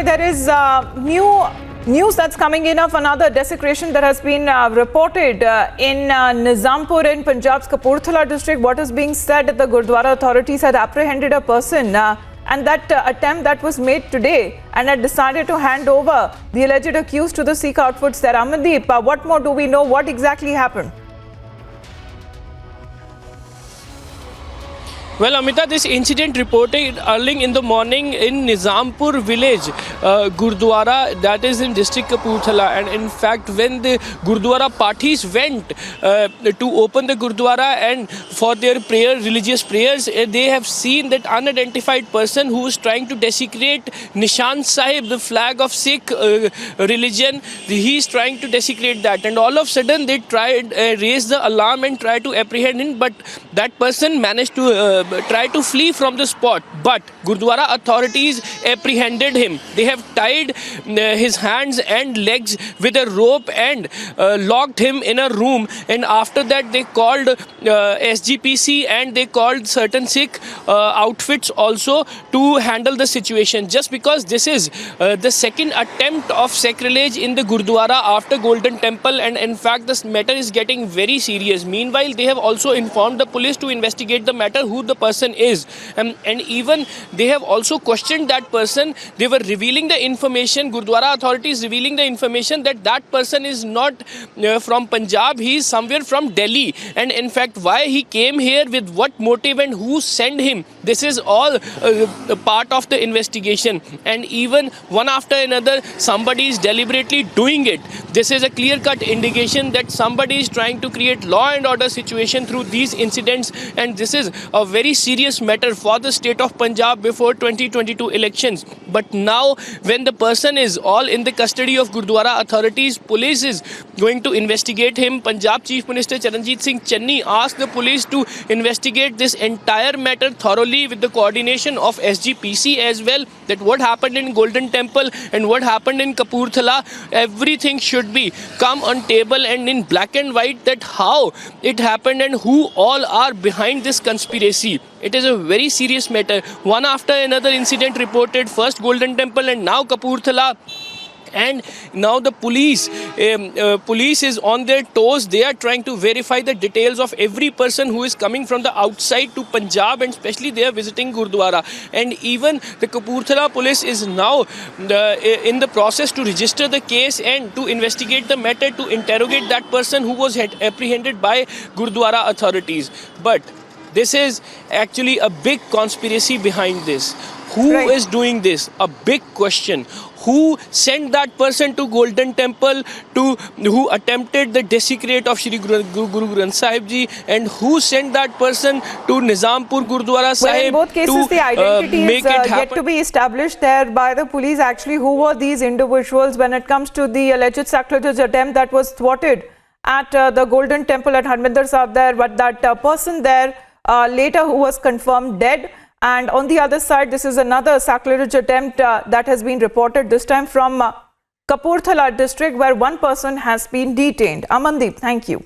there is news that's coming in of another desecration that has been reported in Nizampur in Punjab's Kapurthala district. What is being said that the Gurdwara authorities had apprehended a person and that attempt that was made today and had decided to hand over the alleged accused to the Sikh outfits there. Amandeep, what more do we know? What exactly happened? Well, Amita, this incident reported early in the morning in Nizampur village, Gurdwara, that is in district Kapurthala. And in fact, when the Gurdwara parties went to open the Gurdwara and for their religious prayers, they have seen that unidentified person who was trying to desecrate Nishan Sahib, the flag of Sikh religion. He is trying to desecrate that. And all of a sudden, they raised the alarm and tried to apprehend him. But that person managed to try to flee from the spot, but Gurdwara authorities apprehended him. They have tied his hands and legs with a rope and locked him in a room, and after that they called SGPC and they called certain Sikh outfits also to handle the situation, just because this is the second attempt of sacrilege in the Gurdwara after Golden Temple, and in fact this matter is getting very serious. Meanwhile, they have also informed the police to investigate the matter, who the person is, and even they have also questioned that person. They were revealing the information, Gurdwara authorities revealing the information that that person is not from Punjab, he is somewhere from Delhi, and in fact why he came here, with what motive and who sent him, this is all part of the investigation. And even one after another somebody is deliberately doing it. This is a clear-cut indication that somebody is trying to create law and order situation through these incidents, and this is a very serious matter for the state of Punjab before 2022 elections. But now when the person is all in the custody of Gurdwara authorities, police is going to investigate him. Punjab Chief Minister Charanjit Singh Channi asked the police to investigate this entire matter thoroughly with the coordination of SGPC as well, that what happened in Golden Temple and what happened in Kapurthala, everything should be come on table and in black and white, that how it happened and who all are behind this conspiracy. It is a very serious matter. One after another incident reported, first Golden Temple and now Kapurthala. And now the police is on their toes. They are trying to verify the details of every person who is coming from the outside to Punjab, and especially they are visiting Gurdwara. And even the Kapurthala police is now in the process to register the case and to investigate the matter, to interrogate that person who was apprehended by Gurdwara authorities. But this is actually a big conspiracy behind this. Who is doing this? A big question. Who sent that person to Golden Temple, who attempted the desecrate of Shri Guru Granth Sahib Ji, and who sent that person to Nizampur Gurdwara Sahib? Well, in both cases, the identity is yet to be established there by the police. Actually, who were these individuals when it comes to the alleged sacrilege attempt that was thwarted at the Golden Temple at Harmandir Sahib there, but that person there later who was confirmed dead. And on the other side, this is another sacrilege attempt that has been reported, this time from Kapurthala district, where one person has been detained. Amandeep, thank you.